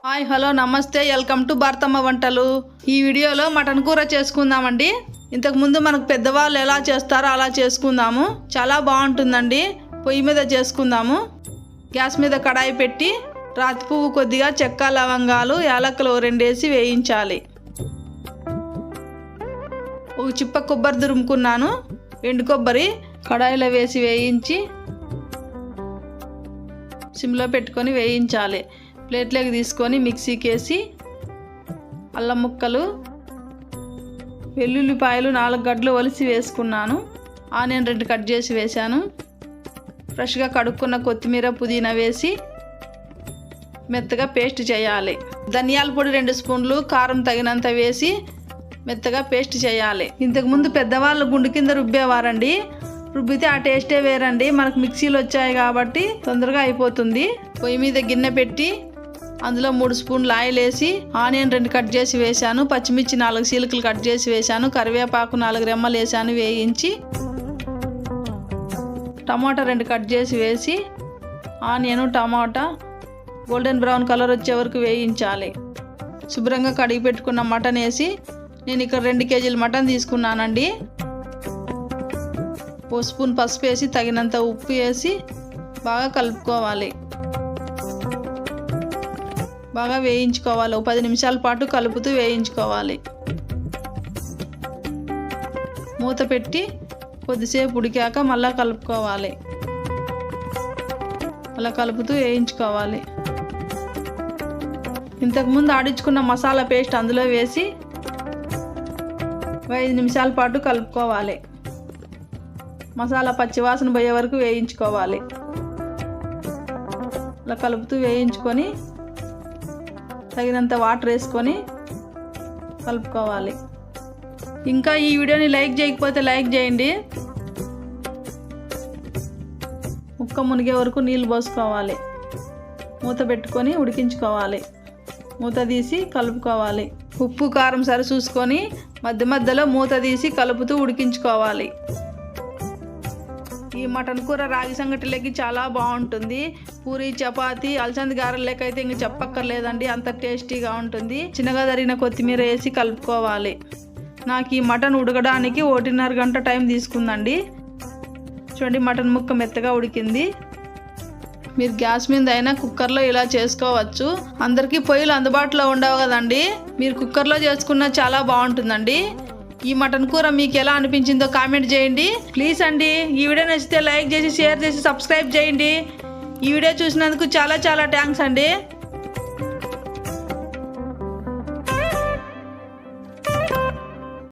Hi hello నమస్తే welcome to Bharatamma వంటలు. ఈ వీడియోలో మటన్ కూర చేసుకుందామండి. ఇంతకుముందు మనకు పెద్దవాళ్ళు ఎలా చేస్తారో అలా చేసుకుందాము. చాలా బాగుంటుందండి. పొయ్యి మీద చేసుకుందాము. గ్యాస్ మీద కడాయి పెట్టి రాతి పువ్వు కొద్దిగా చెక్క లవంగాలు యాలకులు 2 వేసి వేయించాలి. ఒక చిప్ప కొబ్బరి తురుముకున్నాను. ఎండు కొబ్బరి కడాయిలో వేసి వేయించి సిమ్లో పెట్టుకొని వేయించాలి. ప్లేట్లోకి తీసుకొని మిక్సీకి వేసి అల్లం ముక్కలు వెల్లుల్లిపాయలు 4 గడ్డలు ఒలిసి వేసుకున్నాను. ఆనియన్ 2 కట్ చేసి వేశాను. ఫ్రెష్గా కడుక్కున్న కొత్తిమీర పుదీనా వేసి మెత్తగా పేస్ట్ చేయాలి. ధనియాల పొడి 2 స్పూన్లు కారం తగినంత వేసి మెత్తగా పేస్ట్ చేయాలి. ఇంతకుముందు పెద్దవాళ్ళు గుండు కింద రుబ్బేవారండి. రుబ్బితే ఆ టేస్టే వేరండి. మనకు మిక్సీలు వచ్చాయి కాబట్టి తొందరగా అయిపోతుంది. పొయ్యి మీద గిన్నె పెట్టి అందులో 3 స్పూన్లు ఆయిల్ వేసి ఆనియన్ 2 కట్ చేసి వేశాను. పచ్చిమిర్చి 4 చీలికలు కట్ చేసి వేశాను. కరివేపాకు 4 రెమ్మలు వేసాను. వేయించి టమాటా 2 కట్ చేసి వేసి ఆనియన్ టమాటా గోల్డెన్ బ్రౌన్ కలర్ వచ్చే వరకు వేయించాలి. శుభ్రంగా కడిగి పెట్టుకున్న మటన్ వేసి నేను ఇక్కడ 2 కేజీల మటన్ తీసుకున్నానండి. 1 స్పూన్ పసుపు వేసి తగినంత ఉప్పు వేసి బాగా కలుపుకోవాలి. బాగా వేయించుకోవాలి. 10 నిమిషాల పాటు కలుపుతూ వేయించుకోవాలి. మూత పెట్టి కొద్దిసేపు ఉడికాక మళ్ళీ కలుపుకోవాలి. అలా కలుపుతూ వేయించుకోవాలి. ఇంతకుముందు ఆడించుకున్న మసాలా పేస్ట్ అందులో వేసి 5 నిమిషాల పాటు కలుపుకోవాలి. మసాలా పచ్చివాసన పోయే వరకు వేయించుకోవాలి. అలా కలుపుతూ వేయించుకొని తగినంత వాటర్ వేసుకొని కలుపుకోవాలి. ఇంకా ఈ వీడియోని లైక్ చేయకపోతే లైక్ చేయండి. ముక్క మునిగే వరకు నీళ్ళు పోసుకోవాలి. మూత పెట్టుకొని ఉడికించుకోవాలి. మూత తీసి కలుపుకోవాలి. ఉప్పు కారం సరి చూసుకొని మధ్య మధ్యలో మూత తీసి కలుపుతూ ఉడికించుకోవాలి. ఈ మటన్ కూర రాగి సంగటిలోకి చాలా బాగుంటుంది. పూరి చపాతి అలసంది గారెలకి అయితే ఇంక చెప్పక్కర్లేదండి. అంత టేస్టీగా ఉంటుంది. చిన్నగా తరిగిన కొత్తిమీర వేసి కలుపుకోవాలి. నాకు ఈ మటన్ ఉడకడానికి 1.5 గంట టైం తీసుకుందండి. చూడండి మటన్ ముక్క మెత్తగా ఉడికింది. మీరు గ్యాస్ మీద అయినా కుక్కర్లో ఇలా చేసుకోవచ్చు. అందరికీ పొయ్యిలు అందుబాటులో ఉండవు కదండి. మీరు కుక్కర్లో చేసుకున్నా చాలా బాగుంటుందండి. ఈ మటన్ కూర మీకు ఎలా అనిపించిందో కామెంట్ చేయండి ప్లీజ్ అండి. ఈ వీడియో నచ్చితే లైక్ చేసి షేర్ చేసి సబ్స్క్రైబ్ చేయండి. ఈ వీడియో చూసినందుకు చాలా థ్యాంక్స్ అండి.